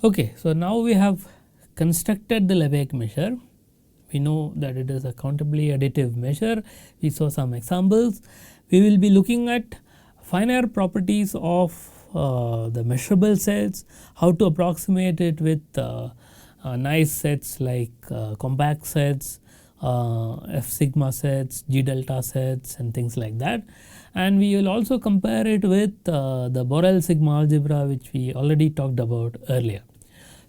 Okay, so now we have constructed the Lebesgue measure. We know that it is a countably additive measure. We saw some examples. We will be looking at finer properties of the measurable sets, how to approximate it with nice sets like compact sets, F sigma sets, G delta sets and things like that. And we will also compare it with the Borel sigma algebra, which we already talked about earlier.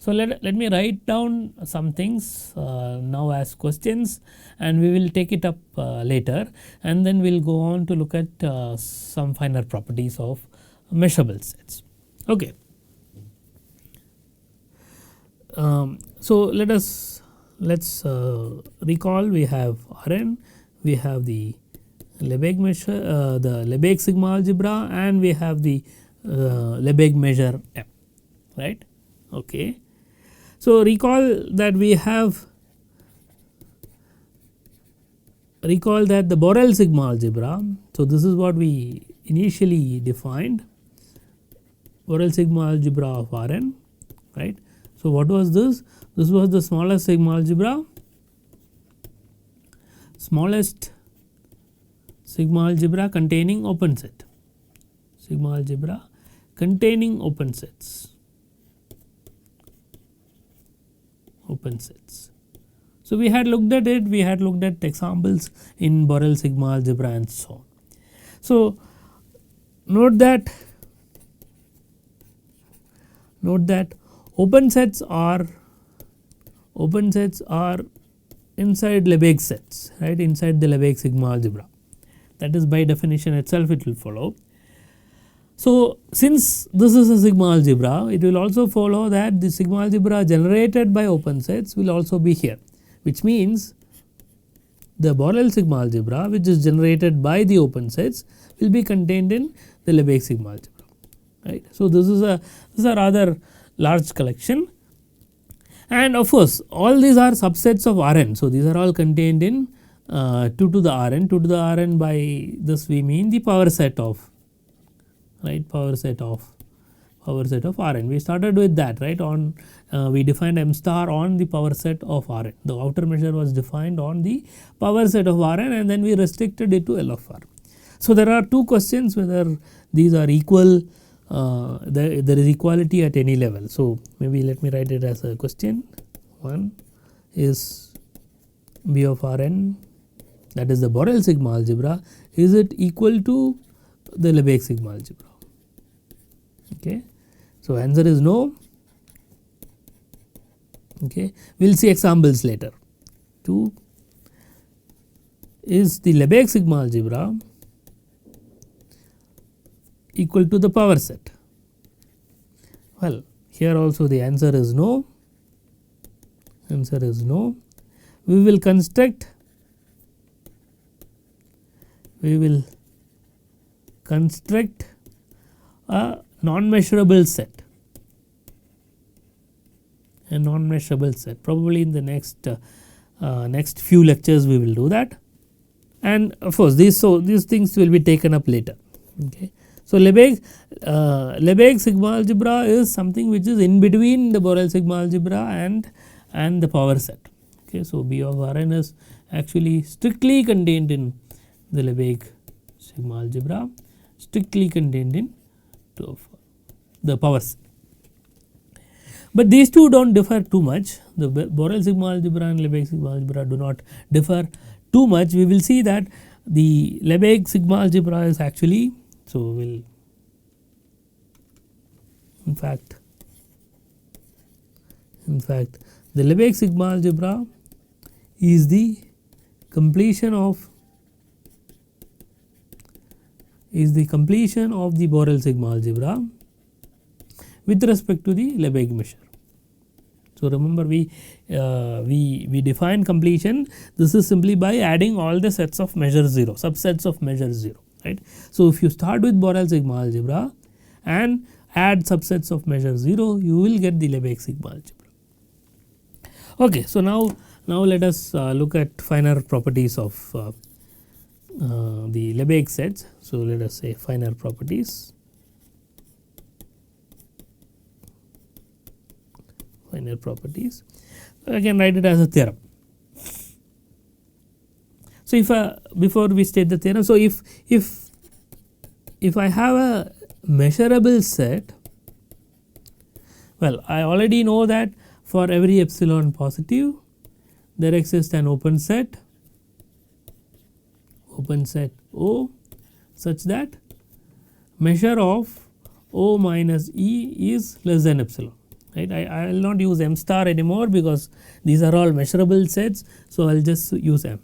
So, let me write down some things now as questions, and we will take it up later, and then we will go on to look at some finer properties of measurable sets. Okay. So, let us recall, we have Rn, we have the Lebesgue measure, the Lebesgue sigma algebra, and we have the Lebesgue measure M, right. Okay. So, recall that the Borel sigma algebra. So, this is what we initially defined, Borel sigma algebra of Rn, right. So, what was this? This was the smallest sigma algebra, smallest sigma algebra containing open set, sigma algebra containing open sets. So, we had looked at it, we had looked at examples in Borel sigma algebra and so on. So, note that open sets are inside Lebesgue sets, right, inside the Lebesgue sigma algebra, that is by definition itself it will follow. So, since this is a sigma algebra, it will also follow that the sigma algebra generated by open sets will also be here, which means the Borel sigma algebra, which is generated by the open sets, will be contained in the Lebesgue sigma algebra, right. So, this is a rather large collection, and of course, all these are subsets of Rn. So, these are all contained in 2 to the Rn. 2 to the Rn, by this we mean the power set of, right, power set of Rn. We started with that, right, on we defined M star on the power set of Rn. The outer measure was defined on the power set of Rn, and then we restricted it to L of R. So, there are two questions whether these are equal, there is equality at any level. So, maybe let me write it as a question. One is B of Rn, that is the Borel sigma algebra, is it equal to the Lebesgue sigma algebra? Okay. So, answer is no. Okay. We will see examples later. 2 is the Lebesgue sigma algebra equal to the power set? Well, here also the answer is no, answer is no. We will construct a non-measurable set, probably in the next few lectures we will do that, and of course these things will be taken up later. Okay. So, Lebesgue sigma algebra is something which is in between the Borel sigma algebra and the power set. Okay. So, B of Rn is actually strictly contained in the Lebesgue sigma algebra, strictly contained in the power set. But these two do not differ too much, the Borel sigma algebra and Lebesgue sigma algebra do not differ too much. We will see that the Lebesgue sigma algebra is actually, so we will in fact the Lebesgue sigma algebra is the completion of the Borel sigma algebra with respect to the Lebesgue measure. So, remember we define completion, this is simply by adding all the sets of measure 0, subsets of measure 0, right. So, if you start with Borel sigma algebra and add subsets of measure 0, you will get the Lebesgue sigma algebra. Okay. So, now let us look at finer properties of the Lebesgue sets. So, let us say finer properties finite properties. So, I can write it as a theorem. So, if before we state the theorem, so if I have a measurable set, well, I already know that for every epsilon positive there exists an open set O such that measure of O minus E is less than epsilon, right. I will not use M star anymore because these are all measurable sets. So, I will just use M.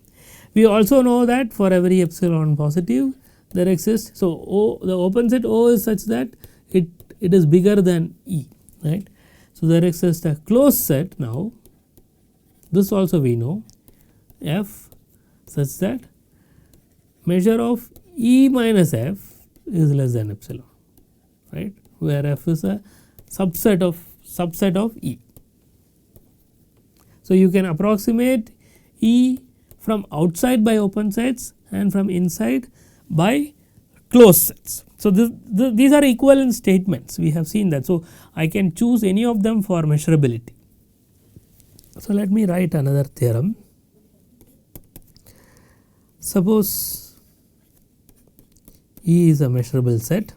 We also know that for every epsilon positive there exists. So, O, the open set O is such that it is bigger than E, right. So, there exists a closed set now, this also we know, F such that measure of E minus F is less than epsilon, right, where F is a subset of E. So, you can approximate E from outside by open sets and from inside by closed sets. So, these are equivalent statements, we have seen that. So, I can choose any of them for measurability. So, let me write another theorem. Suppose E is a measurable set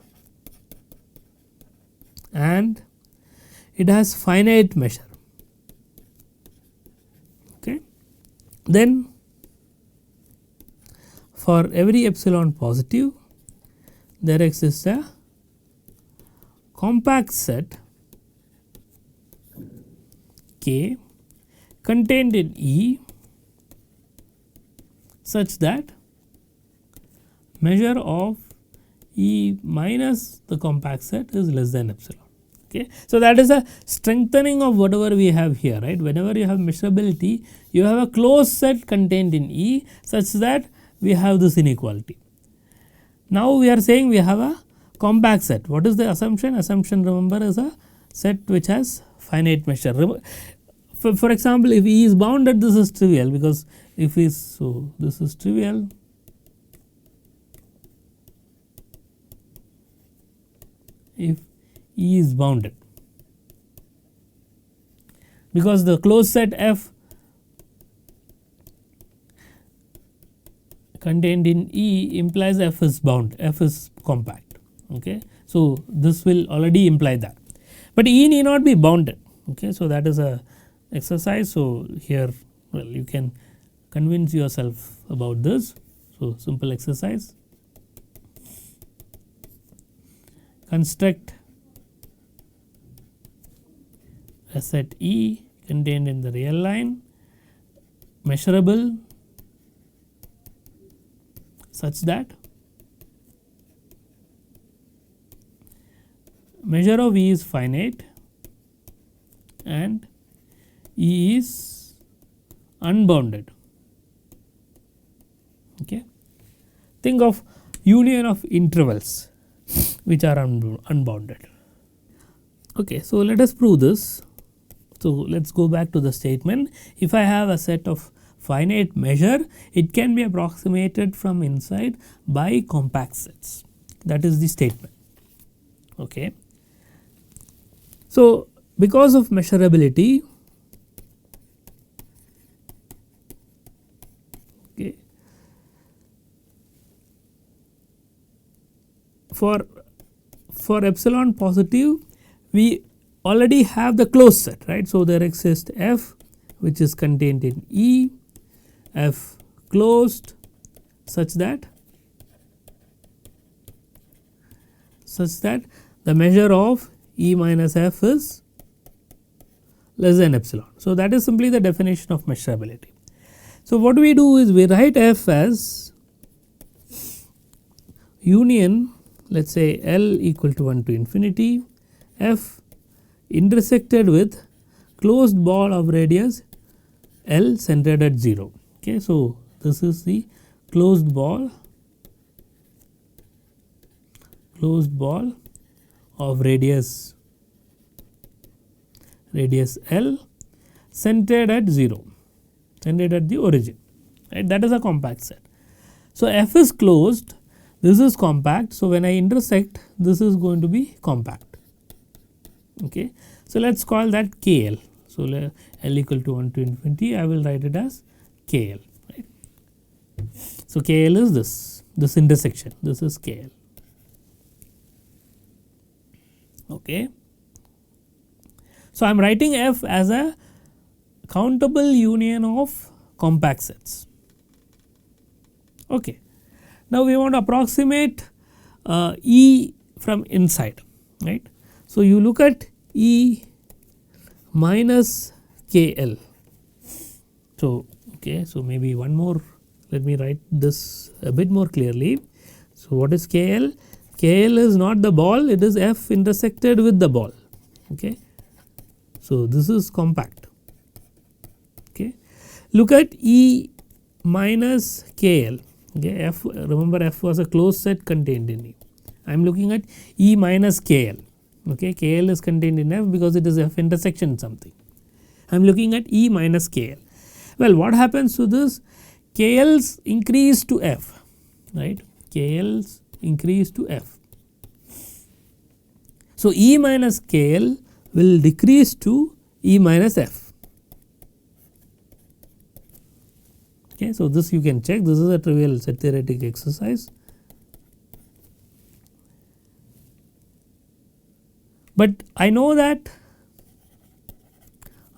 and it has finite measure. Okay. Then for every epsilon positive there exists a compact set K contained in E such that measure of E minus the compact set is less than epsilon. Okay. So, that is a strengthening of whatever we have here, right. Whenever you have measurability, you have a closed set contained in E such that we have this inequality. Now, we are saying we have a compact set. What is the assumption? Assumption, remember, is a set which has finite measure. For example, if E is bounded, this is trivial, because if is so, this is trivial. If E is bounded, because the closed set F contained in E implies F is bound, F is compact. Okay. So, this will already imply that, but E need not be bounded. Okay. So, that is a exercise. So, here, well, you can convince yourself about this. So, simple exercise. Construct a set E contained in the real line, measurable such that measure of E is finite and E is unbounded. Okay. Think of union of intervals which are unbounded. Okay, so let us prove this. So, let us go back to the statement. If I have a set of finite measure, it can be approximated from inside by compact sets. That is the statement. Okay. So, because of measurability, okay, for epsilon positive we already have the closed set, right. So, there exists F which is contained in E, F closed such that the measure of E minus F is less than epsilon. So, that is simply the definition of measurability. So, what we do is we write F as union, let us say L equal to 1 to infinity, F intersected with closed ball of radius L centered at 0. Okay. So, this is the closed ball of radius L centered at 0, centered at the origin, right. That is a compact set. So, F is closed, this is compact. So, when I intersect, this is going to be compact. Okay. So, let us call that KL. So, L equal to 1 to infinity, I will write it as KL, right. So, KL is this intersection, this is KL. Okay. So, I am writing F as a countable union of compact sets. Okay. Now, we want to approximate E from inside, right. So, you look at E minus KL. So, okay, so maybe one more, let me write this a bit more clearly. So, what is KL? KL is not the ball, it is F intersected with the ball. Okay. So, this is compact. Okay. Look at E minus KL. Okay. F, remember F was a closed set contained in E. I am looking at E minus KL. Okay. KL is contained in F because it is F intersection something. I am looking at E minus KL. Well, what happens to this? KL's increase to F, right. KL's increase to F. So, E minus KL will decrease to E minus F. Okay, so, this you can check, this is a trivial set theoretic exercise. But I know that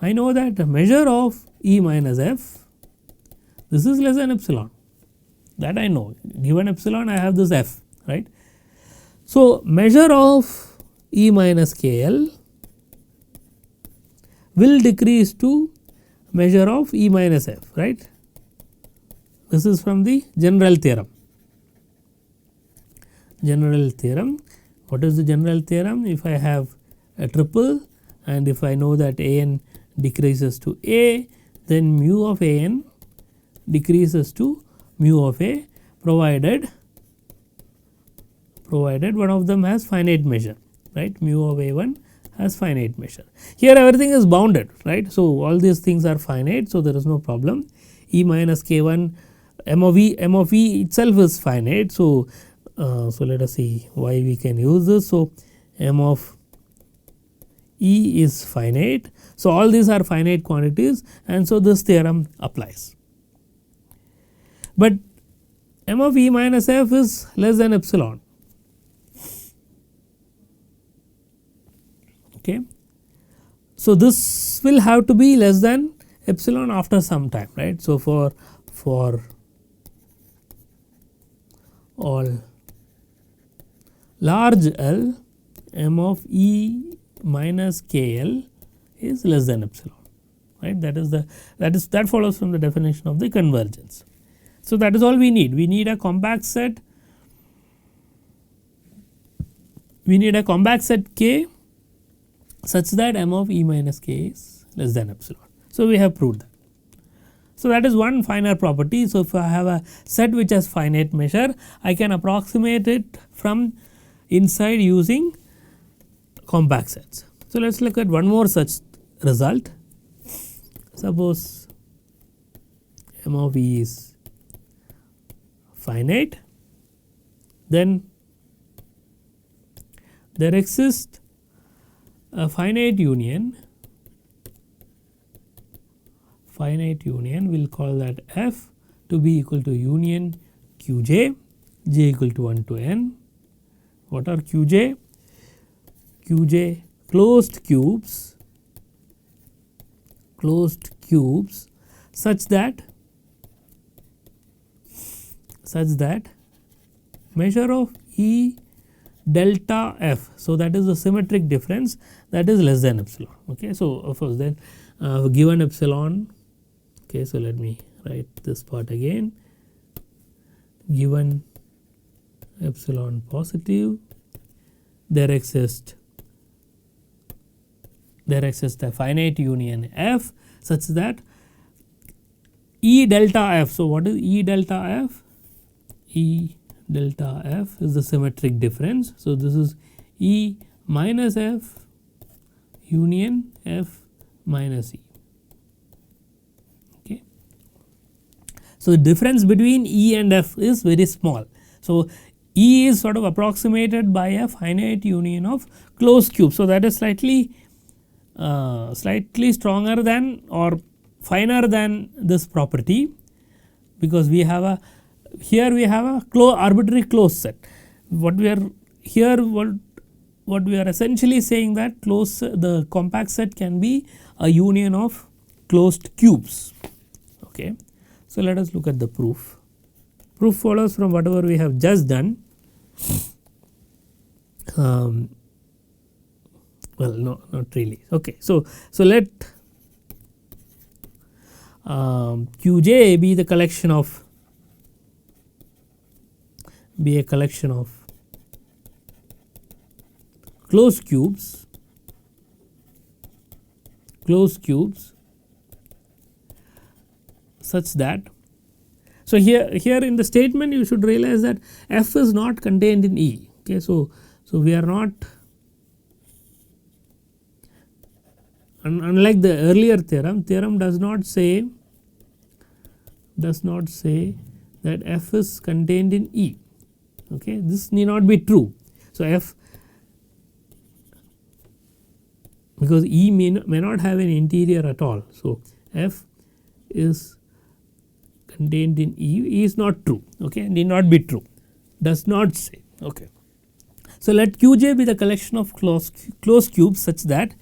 the measure of E minus F, this is less than epsilon, that I know, given epsilon I have this F, right. So, measure of E minus KL will decrease to measure of E minus F, right. This is from the general theorem. General theorem. What is the general theorem? If I have a triple and if I know that A n decreases to A, then mu of A n decreases to mu of A, provided one of them has finite measure, right. Mu of A1 has finite measure. Here everything is bounded, right. So, all these things are finite. So, there is no problem. E minus K1 M of E itself is finite. So, let us see why we can use this. So, M of E is finite. So, all these are finite quantities and so this theorem applies. But M of E minus F is less than epsilon. Okay. So, this will have to be less than epsilon after some time, right. So, for all large L, M of E minus KL is less than epsilon, right. That follows from the definition of the convergence. So, that is all we need. We need a compact set. We need a compact set K such that M of E minus K is less than epsilon. So, we have proved that. So, that is one finer property. So, if I have a set which has finite measure, I can approximate it from inside using compact sets. So, let us look at one more such result. Suppose M of E is finite, then there exists a finite union, we will call that F to be equal to union Qj, j equal to 1 to n. What are Qj? Qj closed cubes such that measure of E delta F. So, that is the symmetric difference that is less than epsilon. Okay. So, of course, then given epsilon, okay, so let me write this part again, given epsilon positive, there exists a finite union F such that E delta F. So, what is E delta F? E delta F is the symmetric difference. So, this is E minus F union F minus E. Okay. So, the difference between E and F is very small. So, E is sort of approximated by a finite union of closed cubes. So, that is slightly slightly stronger than or finer than this property, because we have a here we have a arbitrary closed set. What we are here what we are essentially saying that the compact set can be a union of closed cubes. Okay. So, let us look at the proof. Proof follows from whatever we have just done. Well, no, not really. Okay. So let Qj be the collection of closed cubes such that, so here in the statement you should realize that f is not contained in E. Okay. So we are not, unlike the earlier theorem does not say that f is contained in E. Okay. This need not be true. So f, because E may not have an interior at all. So f is contained in E is not true. Okay. Need not be true, does not say. Okay. So let Qj be the collection of closed cubes such that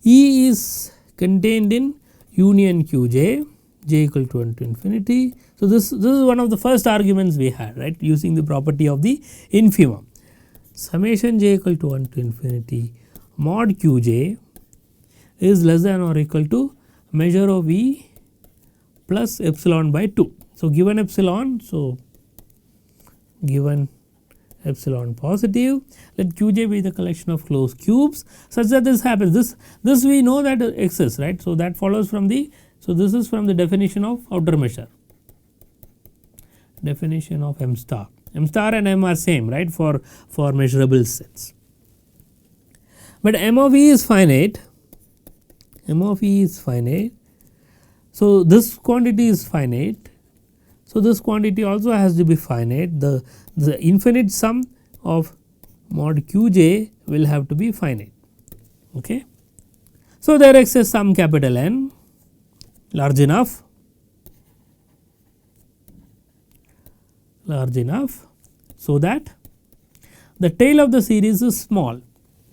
E is contained in union Qj, j equal to 1 to infinity. So this is one of the first arguments we had, right, using the property of the infimum. Summation j equal to 1 to infinity mod Qj is less than or equal to measure of E plus epsilon by 2. So given epsilon, given epsilon positive, let Qj be the collection of closed cubes such that this happens. This we know that exists, right. So that follows from the, so this is from the definition of outer measure, definition of M star. M star and M are same, right, for measurable sets. But M of E is finite, M of E is finite. So this quantity is finite. So this quantity also has to be finite. The infinite sum of mod Qj will have to be finite. Okay. So there exists some capital N large enough so that the tail of the series is small.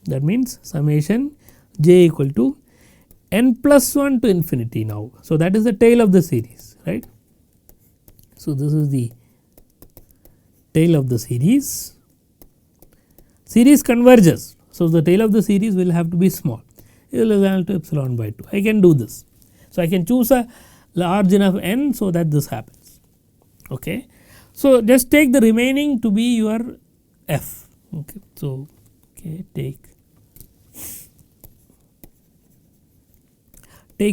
That means summation j equal to n plus 1 to infinity now. So that is the tail of the series, right. So this is the tail of the series. Series converges. So the tail of the series will have to be small, is less than to epsilon by 2. I can do this. So I can choose a large enough n so that this happens. Okay. So just take the remaining to be your f. Okay. So take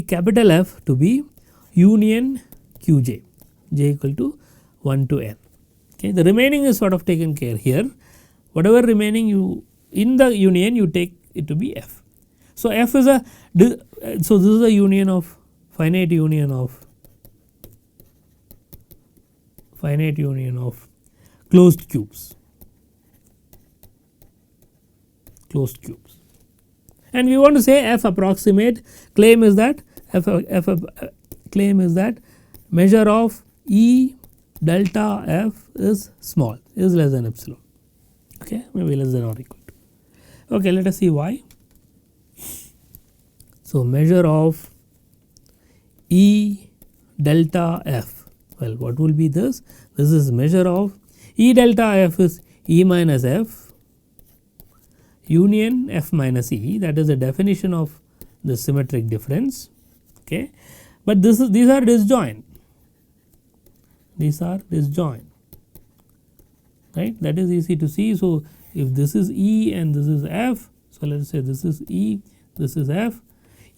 capital F to be union Qj, j equal to 1 to n. Okay. The remaining is sort of taken care here. Whatever remaining you in the union you take it to be f. So f is a, so this is a union of finite union of closed cubes. And we want to say f approximate, claim is that measure of E delta f is small, is less than epsilon. Okay, maybe less than or equal to. Okay, let us see why. So measure of E delta f, well, what will be this? This is measure of E delta f is E minus f union f minus E, that is the definition of the symmetric difference. Okay. But these are disjoint, right, that is easy to see. So if this is E and this is f, so let us say this is E, this is f,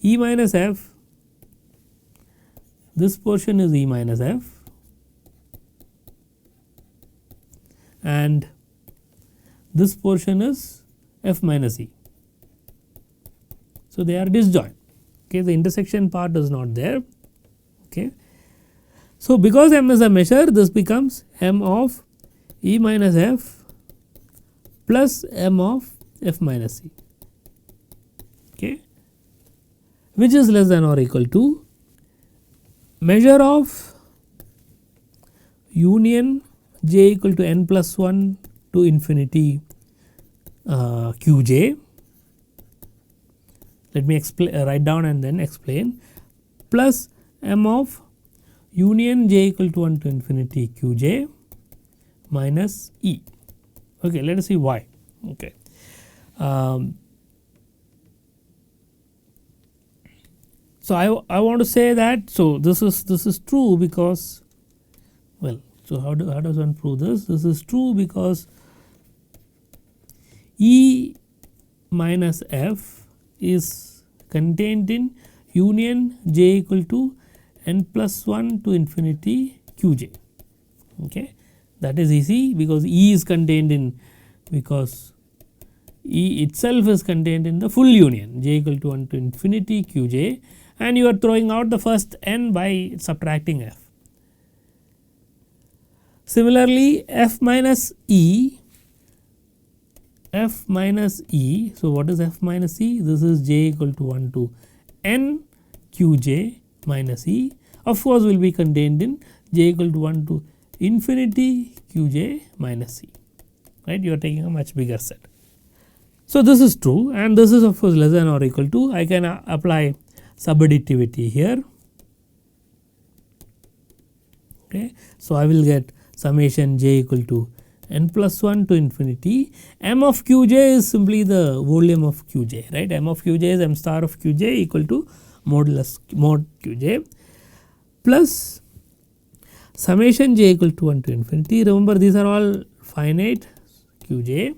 E minus f, this portion is E minus f and this portion is f minus E. So they are disjoint. Okay, the intersection part is not there. Okay. So because M is a measure, this becomes M of E minus f plus M of f minus E. Okay. which is less than or equal to measure of union j equal to n plus 1 to infinity qj. Let me write down and then explain, plus m of union j equal to 1 to infinity qj minus e. Okay, let us see why. Okay. So I want to say that, so this is true because, well, so how does one prove this? This is true because E minus F is contained in union j equal to n plus 1 to infinity qj. Okay. That is easy because E is contained in, because E itself is contained in the full union j equal to 1 to infinity qj, and you are throwing out the first n by subtracting f. Similarly, f minus e, so what is f minus e? This is j equal to 1 to n qj minus e, of course will be contained in j equal to 1 to infinity qj minus e, right. You are taking a much bigger set. So, this is true, and this is of course less than or equal to, I can apply subadditivity here. Okay. So, I will get summation j equal to n plus 1 to infinity, m of qj is simply the volume of qj, right. M of qj is m star of qj equal to mod qj, plus summation j equal to 1 to infinity, remember these are all finite qj,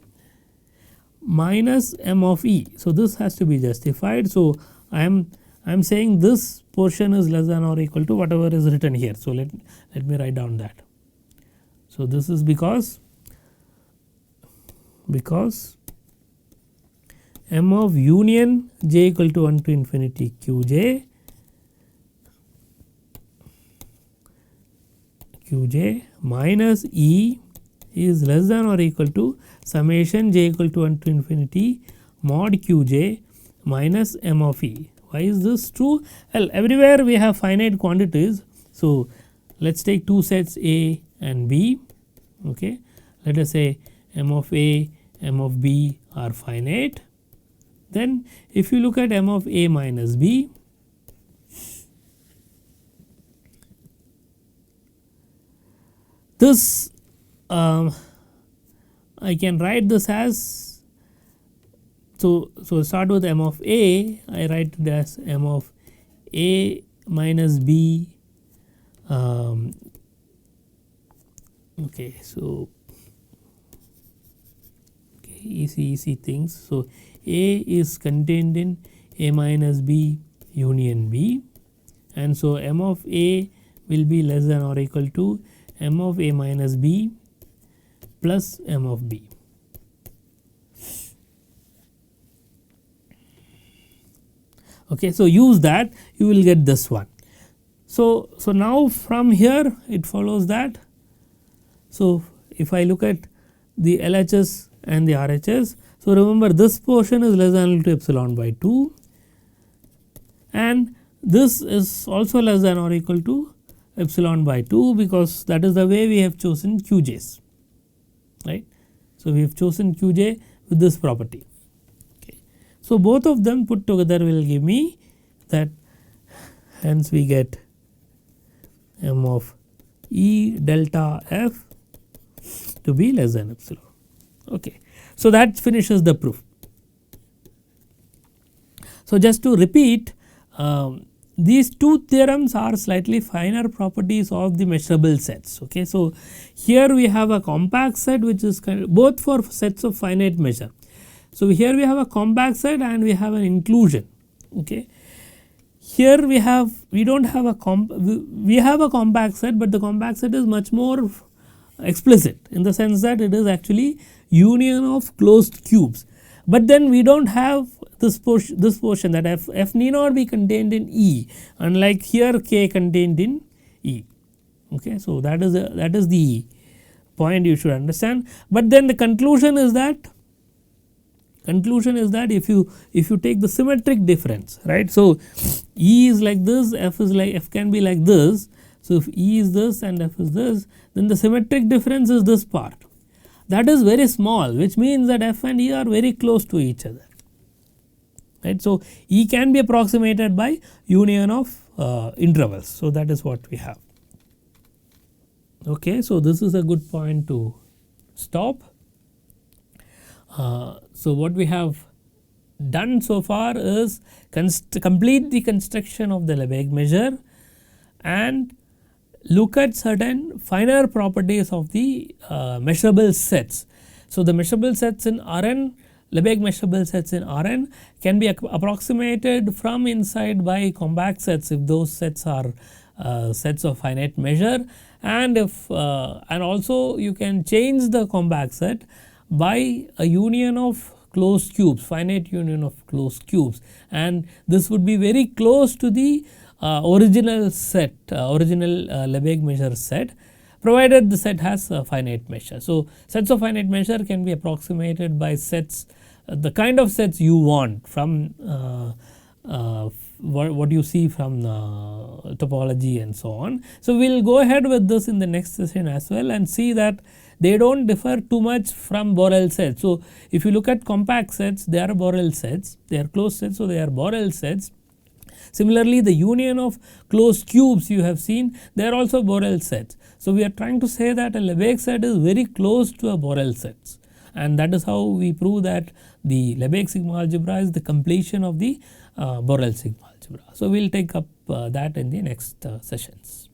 minus m of e. So, this has to be justified. So, I am saying this portion is less than or equal to whatever is written here. So, let me write down that. So, this is because m of union j equal to 1 to infinity qj minus e is less than or equal to summation j equal to 1 to infinity mod qj minus m of e. Why is this true? Well, everywhere we have finite quantities. So, let us take two sets A and B. Okay. Let us say m of A, m of B are finite. Then if you look at m of A minus B, this I can write this as, so start with m of A, I write it as m of A minus B. Okay, so okay, easy things. So, A is contained in A minus B union B, and so m of A will be less than or equal to m of A minus B plus m of B. Okay, so use that, you will get this one. So now from here it follows that, so if I look at the LHS and the RHS, so remember this portion is less than or equal to epsilon by 2, and this is also less than or equal to epsilon by 2, because that is the way we have chosen qj's, right. So, we have chosen qj with this property. Okay. So, both of them put together will give me that, hence we get m of E delta f to be less than epsilon. Okay. So, that finishes the proof. So, just to repeat, these two theorems are slightly finer properties of the measurable sets. Okay. So, here we have a compact set which is both for sets of finite measure. So, here we have a compact set and we have an inclusion. Okay. Here we have, we do not have we have a compact set, but the compact set is much more explicit in the sense that it is actually union of closed cubes, but then we do not have this portion that f need not be contained in E, unlike here k contained in E. Okay. So, that is the point you should understand, but then the conclusion is that conclusion is that if you take the symmetric difference, right. So, E is like this, F is like, F can be like this. So, if E is this and F is this, then the symmetric difference is this part, that is very small, which means that F and E are very close to each other, right. So, E can be approximated by union of intervals. So, that is what we have. Okay. So, this is a good point to stop. So, what we have done so far is complete the construction of the Lebesgue measure and look at certain finer properties of the measurable sets. So, the measurable sets in Rn, Lebesgue measurable sets in Rn can be approximated from inside by compact sets if those sets are sets of finite measure, and if and also you can change the compact set by a union of closed cubes, finite union of closed cubes, and this would be very close to the original set, original Lebesgue measure set, provided the set has a finite measure. So, sets of finite measure can be approximated by sets, the kind of sets you want from what you see from topology and so on. So, we will go ahead with this in the next session as well and see that they do not differ too much from Borel sets. So, if you look at compact sets, they are Borel sets, they are closed sets, so they are Borel sets. Similarly, the union of closed cubes you have seen, they are also Borel sets. So, we are trying to say that a Lebesgue set is very close to a Borel sets, and that is how we prove that the Lebesgue sigma algebra is the completion of the Borel sigma algebra. So, we will take up that in the next sessions.